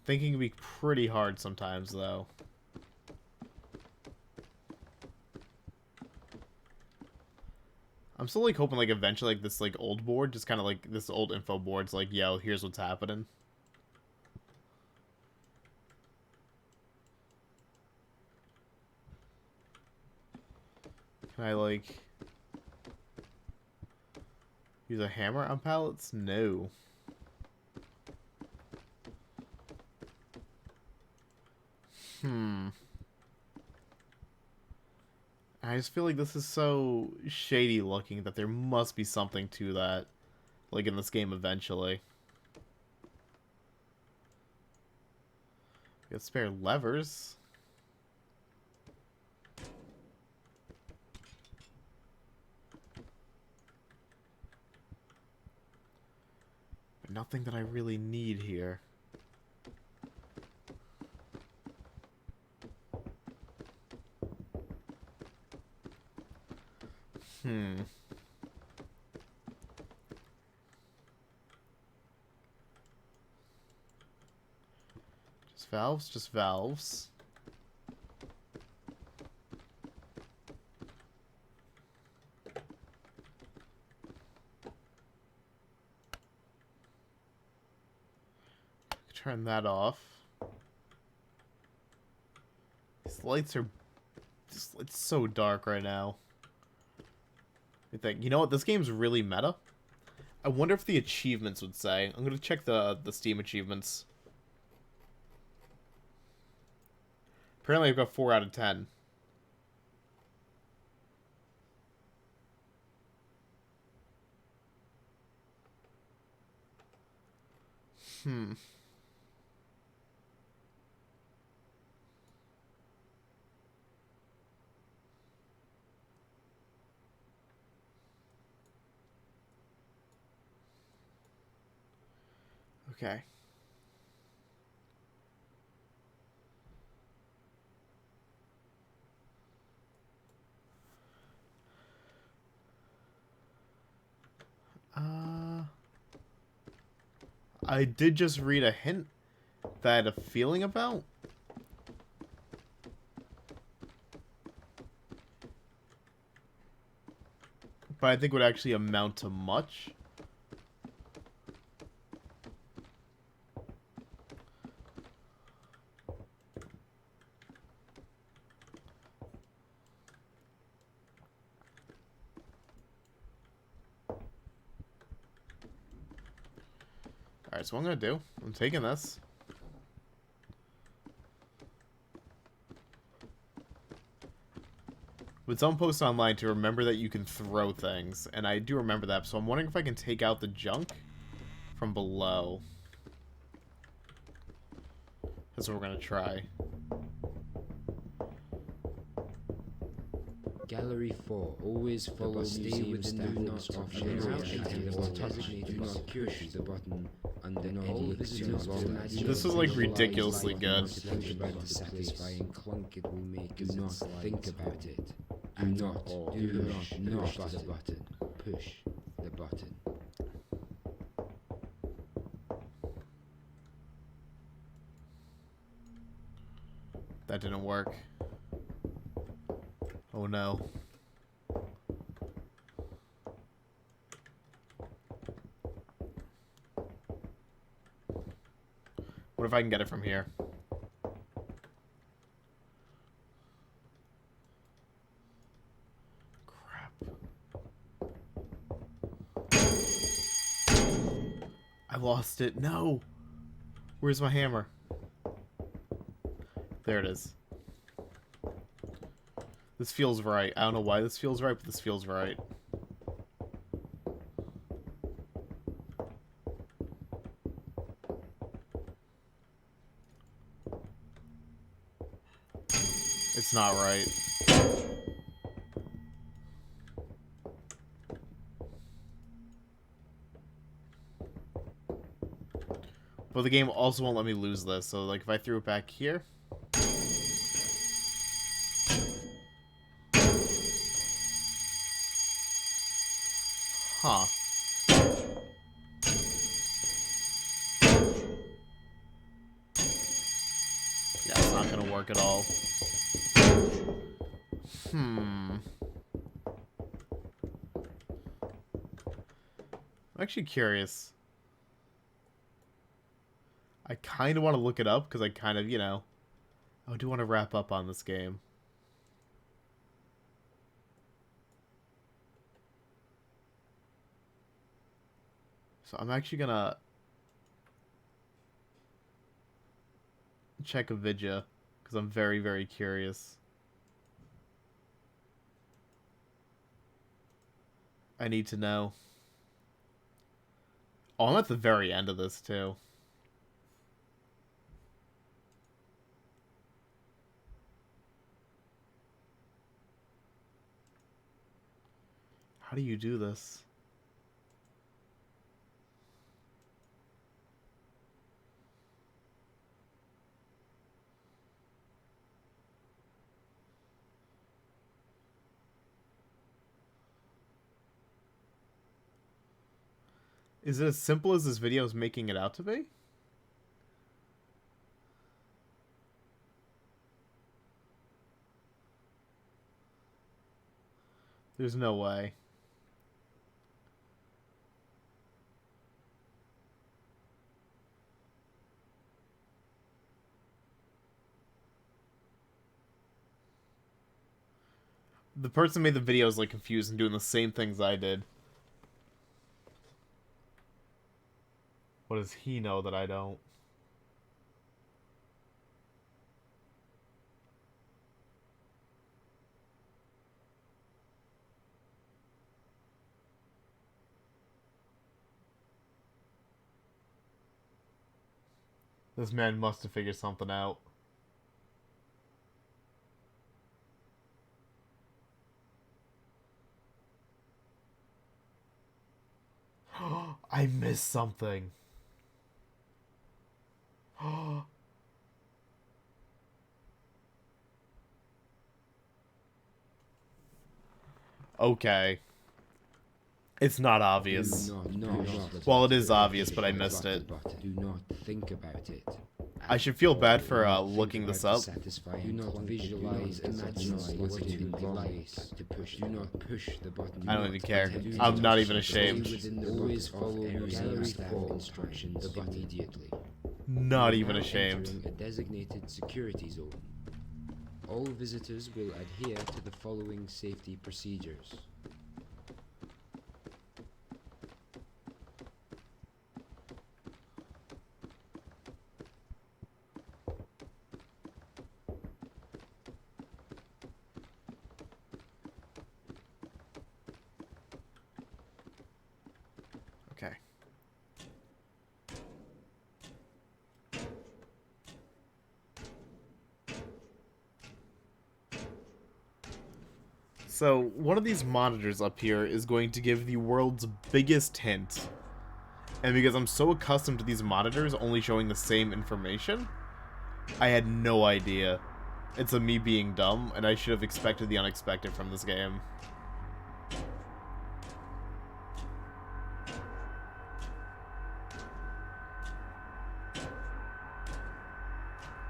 Thinking can be pretty hard sometimes, though. I'm still like hoping like eventually like this like old board, just kind of like this old info board's like, yo, here's what's happening. Can I like use a hammer on pallets? No. I just feel like this is so shady looking that there must be something to that, like in this game eventually. We got spare levers. But nothing that I really need here. Just valves, just valves. Turn that off. These lights are just, it's so dark right now. You know what? This game's really meta. I wonder if the achievements would say. I'm gonna check the Steam achievements. Apparently I've got 4 out of 10. Okay. I did just read a hint that I had a feeling about. But I think would actually amount to much. Alright, so what I'm gonna do, I'm taking this. But someone posted online to remember that you can throw things, and I do remember that, so I'm wondering if I can take out the junk from below. That's what we're gonna try. Gallery 4. Always follow museum standards of do not push the button under any circumstance. This was like ridiculously good. Satisfying clunk it will make. Do not think about it. Do not push the button. Push the button. That didn't work. Oh no. What if I can get it from here? Crap. I lost it. No! Where's my hammer? There it is. This feels right. I don't know why this feels right, but this feels right. It's not right. But the game also won't let me lose this, so like if I threw it back here... Huh. Yeah, it's not gonna work at all. I'm actually curious. I kind of want to look it up, because I kind of, you know... I do want to wrap up on this game. So I'm actually gonna... check a vidya, because I'm very, very curious. I need to know. Oh, I'm at the very end of this, too. How do you do this? Is it as simple as this video is making it out to be? There's no way. The person who made the video is like confused and doing the same things I did. What does he know that I don't? This man must have figured something out. I missed something. Okay. It's not obvious. Do not push the Well, it button. is obvious, but I Push missed the it. button. Do not think about it. I should feel bad for Do not think looking about this the up. satisfying Do not visualize, imagine what it would be like to push. Do not push the button. I don't even care. I'm not even ashamed. Always follow museum staff instructions immediately. Not You are even now ashamed. entering a designated security zone. All visitors will adhere to the following safety procedures. Okay. So, one of these monitors up here is going to give the world's biggest hint. And because I'm so accustomed to these monitors only showing the same information, I had no idea. It's a me being dumb, and I should have expected the unexpected from this game.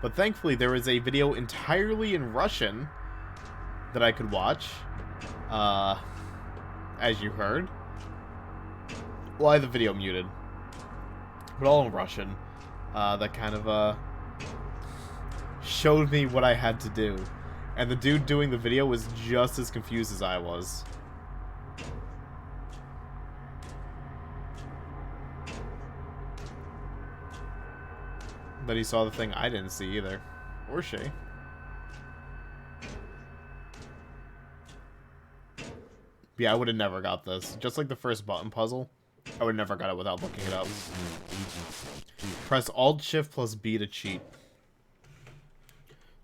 But thankfully, there was a video entirely in Russian that I could watch, as you heard. Well, I had the video muted, but all in Russian. That kind of, showed me what I had to do. And the dude doing the video was just as confused as I was. But he saw the thing I didn't see either. Or she. Yeah, I would have never got this. Just like the first button puzzle, I would have never got it without looking it up. Press Alt-Shift plus B to cheat.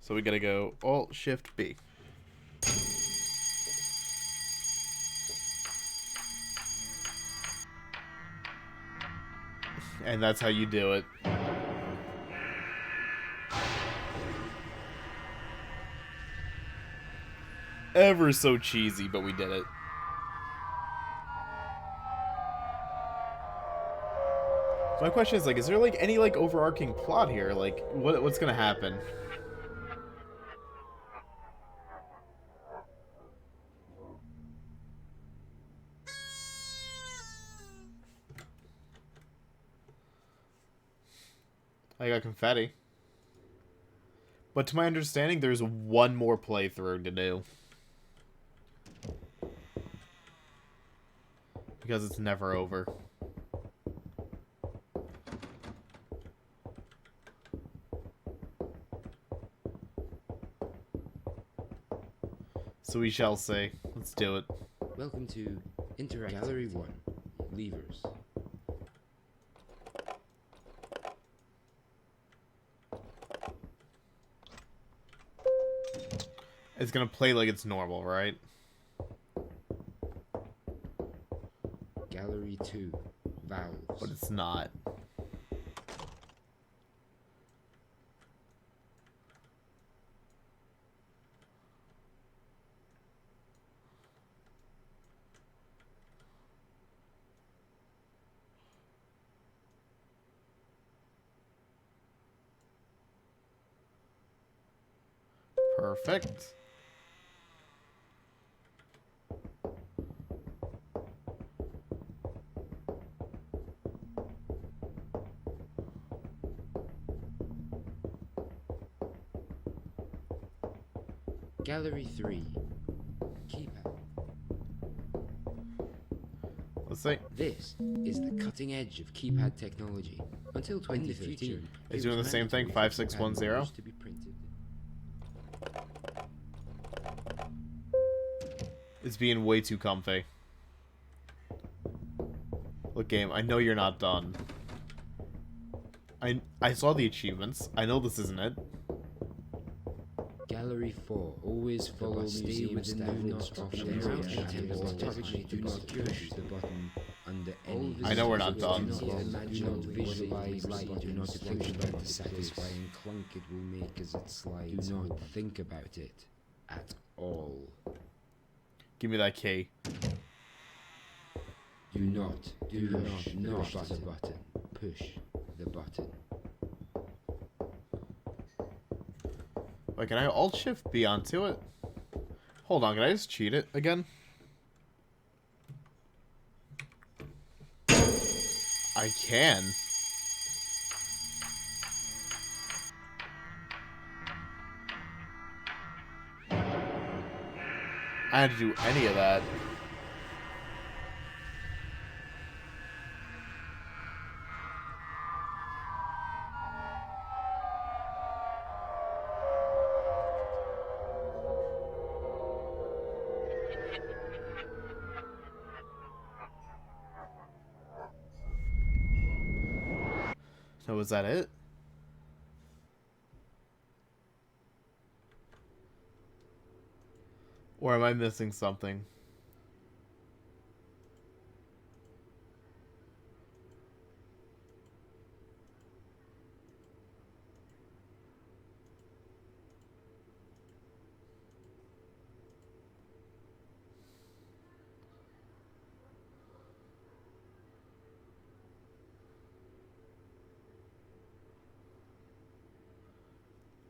So we gotta go Alt-Shift-B. And that's how you do it. Ever so cheesy, but we did it. So my question is, like, is there, like, any, like, overarching plot here? Like, what's gonna happen? I got confetti. But to my understanding, there's one more playthrough to do. Because it's never over. So we shall see. Let's do it. Welcome to Interactivity. Gallery 1. Levers. It's gonna play like it's normal, right? Gallery 2. Valves. But it's not. Perfect. Gallery 3. Keypad. Let's see. This is the cutting edge of keypad technology. Until 2013, It's doing the same thing, 5610. to be printed. It's being way too comfy. Look, game, I know you're not done. I saw the achievements. I know this isn't it. Gallery 4. Always follow museum staff instructions. Do not push the button under any I know we're not done. Do not visualize light. Do not think about the satisfying clunk it will make as it slides. Do not think about it at all. Give me that key. Do not push the button. Push the button. Wait, can I Alt-Shift B onto it? Hold on, can I just cheat it again? I can. I had to do any of that. So was that it? Or am I missing something?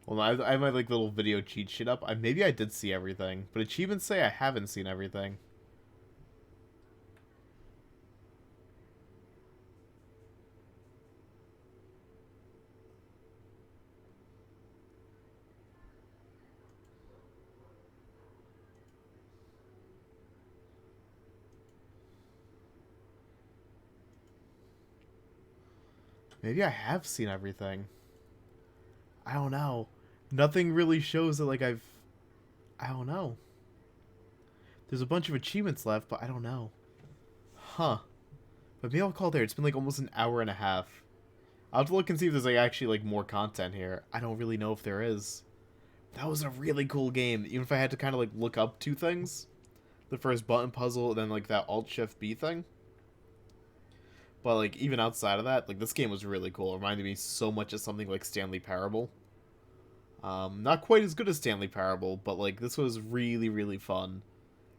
Well, I have my like little video cheat sheet up. Maybe I did see everything, but achievements say I haven't seen everything. Maybe I have seen everything. I don't know. Nothing really shows that like I don't know. There's a bunch of achievements left, but I don't know. Huh. But maybe I'll call there. It's been like almost an hour and a half. I'll have to look and see if there's like actually like more content here. I don't really know if there is. That was a really cool game. Even if I had to kind of like look up two things. The first button puzzle and then like that Alt-Shift B thing. But like even outside of that, like this game was really cool. It reminded me so much of something like Stanley Parable. Not quite as good as Stanley Parable, but like this was really, really fun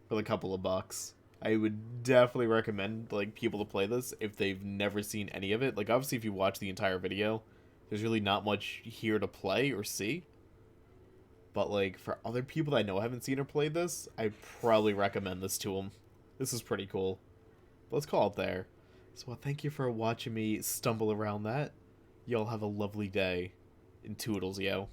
for a couple of bucks. I would definitely recommend like people to play this if they've never seen any of it. Like obviously if you watch the entire video, there's really not much here to play or see. But like for other people that I know haven't seen or played this, I probably recommend this to them. This is pretty cool. But let's call it there. So thank you for watching me stumble around that. Y'all have a lovely day. And toodles, yo.